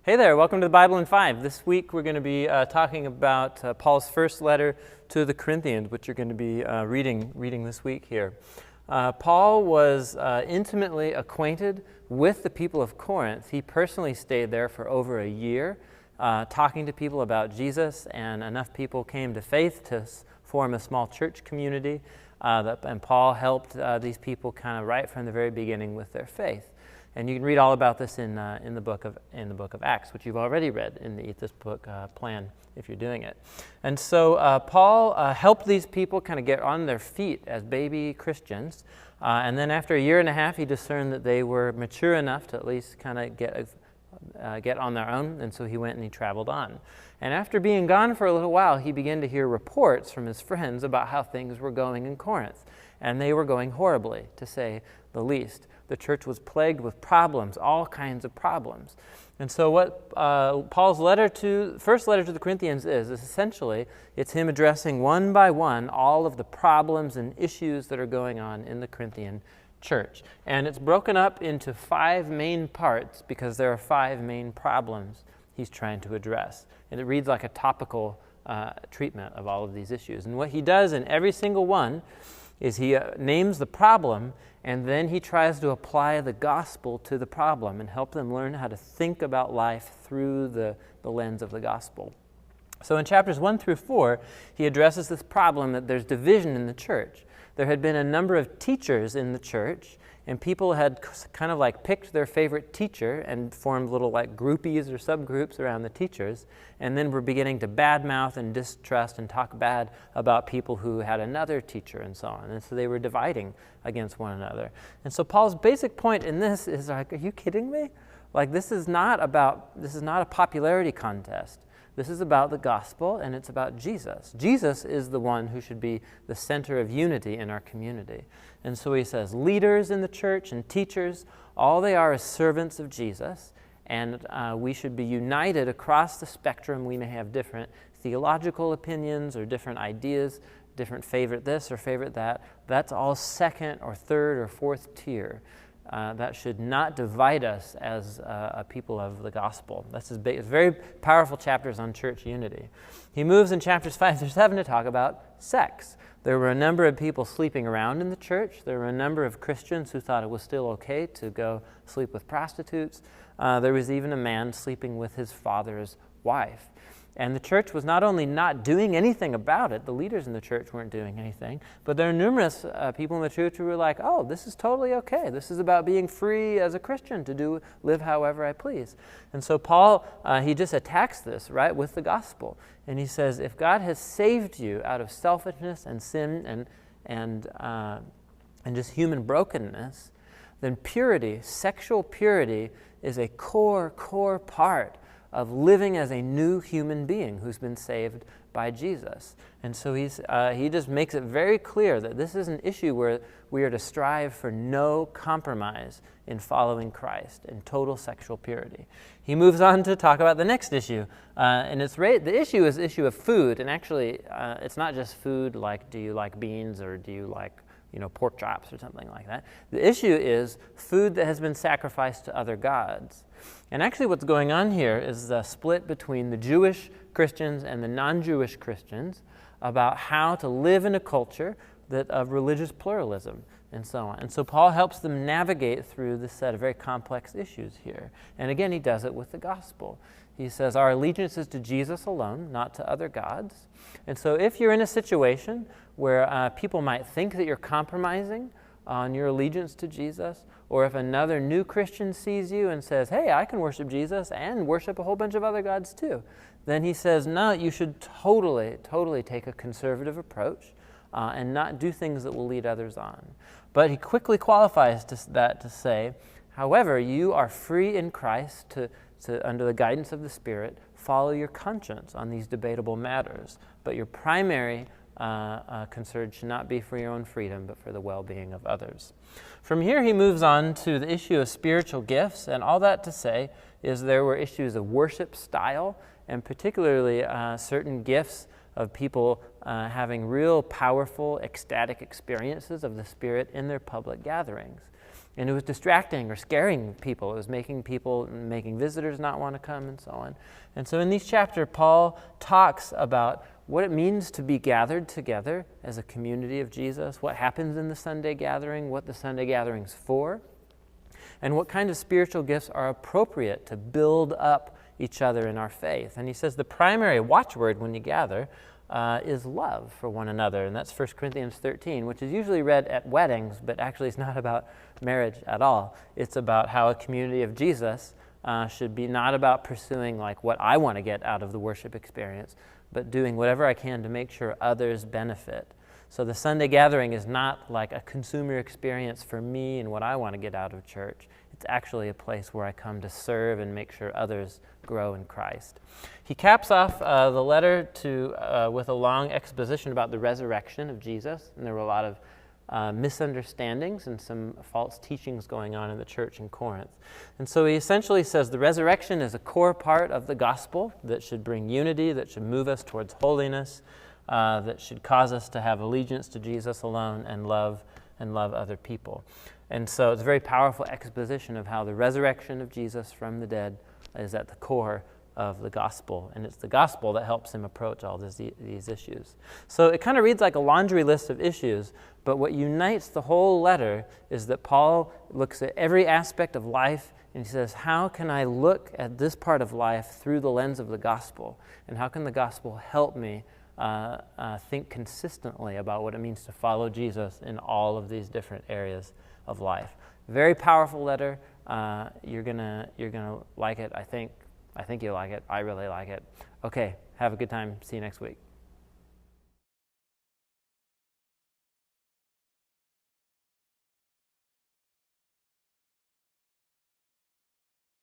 Hey there, welcome to the Bible in 5. This week we're going to be talking about Paul's first letter to the Corinthians, which you're going to be reading this week here. Paul was intimately acquainted with the people of Corinth. He personally stayed there for over a year, talking to people about Jesus, and enough people came to faith to form a small church community. And Paul helped these people kind of right from the very beginning with their faith. And you can read all about this in the book of Acts, which you've already read in the Eat This Book plan if you're doing it. And so Paul helped these people kind of get on their feet as baby Christians. And then after a year and a half, he discerned that they were mature enough to at least kind of get on their own. And so he went and he traveled on. And after being gone for a little while, he began to hear reports from his friends about how things were going in Corinth. And they were going horribly, to say the least. The church was plagued with problems, all kinds of problems. And so what Paul's first letter to the Corinthians is essentially, it's him addressing one by one all of the problems and issues that are going on in the Corinthian church. And it's broken up into 5 main parts because there are 5 main problems he's trying to address. And it reads like a topical treatment of all of these issues. And what he does in every single one is he names the problem, and then he tries to apply the gospel to the problem and help them learn how to think about life through the lens of the gospel. So in chapters 1 through 4, he addresses this problem that there's division in the church. There had been a number of teachers in the church, and people had kind of like picked their favorite teacher and formed little like groupies or subgroups around the teachers, and then were beginning to badmouth and distrust and talk bad about people who had another teacher and so on. And so they were dividing against one another. And so Paul's basic point in this is like, are you kidding me? Like this is not a popularity contest. This is about the gospel, and it's about Jesus. Jesus is the one who should be the center of unity in our community. And so he says, leaders in the church and teachers, all they are is servants of Jesus, and we should be united across the spectrum. We may have different theological opinions or different ideas, different favorite this or favorite that. That's all second or third or fourth tier. That should not divide us as a people of the gospel. That's his big, very powerful chapters on church unity. He moves in chapters 5 through 7 to talk about sex. There were a number of people sleeping around in the church. There were a number of Christians who thought it was still okay to go sleep with prostitutes. There was even a man sleeping with his father's wife. And the church was not only not doing anything about it, the leaders in the church weren't doing anything, but there are numerous people in the church who were like, oh, this is totally okay. This is about being free as a Christian to live however I please. And so Paul, he just attacks this, right, with the gospel. And he says, if God has saved you out of selfishness and sin and just human brokenness, then purity, sexual purity, is a core part of living as a new human being who's been saved by Jesus. And so he just makes it very clear that this is an issue where we are to strive for no compromise in following Christ in total sexual purity. He moves on to talk about the next issue, and the issue is the issue of food. And actually, it's not just food like do you like beans or do you like pork chops or something like that. The issue is food that has been sacrificed to other gods. And actually what's going on here is the split between the Jewish Christians and the non-Jewish Christians about how to live in a culture of religious pluralism and so on. And so Paul helps them navigate through this set of very complex issues here. And again, he does it with the gospel. He says our allegiance is to Jesus alone, not to other gods. And so if you're in a situation where people might think that you're compromising on your allegiance to Jesus, or if another new Christian sees you and says, hey, I can worship Jesus and worship a whole bunch of other gods too, then he says, no, you should totally take a conservative approach and not do things that will lead others on. But he quickly qualifies that to say, however, you are free in Christ to under the guidance of the Spirit, follow your conscience on these debatable matters. But your primary concern should not be for your own freedom, but for the well-being of others. From here, he moves on to the issue of spiritual gifts, and all that to say is there were issues of worship style, and particularly certain gifts of people having real powerful, ecstatic experiences of the Spirit in their public gatherings. And it was distracting or scaring people. It was making visitors not want to come and so on. And so in these chapters, Paul talks about what it means to be gathered together as a community of Jesus, what happens in the Sunday gathering, what the Sunday gathering's for, and what kind of spiritual gifts are appropriate to build up each other in our faith. And he says the primary watchword when you gather is love for one another. And that's 1 Corinthians 13, which is usually read at weddings, but actually it's not about marriage at all. It's about how a community of Jesus should be not about pursuing like what I want to get out of the worship experience, but doing whatever I can to make sure others benefit. So the Sunday gathering is not like a consumer experience for me and what I want to get out of church. It's actually a place where I come to serve and make sure others grow in Christ. He caps off the letter with a long exposition about the resurrection of Jesus, and there were a lot of misunderstandings and some false teachings going on in the church in Corinth. And so he essentially says the resurrection is a core part of the gospel that should bring unity, that should move us towards holiness, that should cause us to have allegiance to Jesus alone and love other people. And so it's a very powerful exposition of how the resurrection of Jesus from the dead is at the core of the gospel, and it's the gospel that helps him approach all these issues. So it kind of reads like a laundry list of issues, but what unites the whole letter is that Paul looks at every aspect of life, and he says, how can I look at this part of life through the lens of the gospel, and how can the gospel help me think consistently about what it means to follow Jesus in all of these different areas of life. Very powerful letter. You're gonna like it. I think you'll like it. I really like it. Okay, have a good time. See you next week.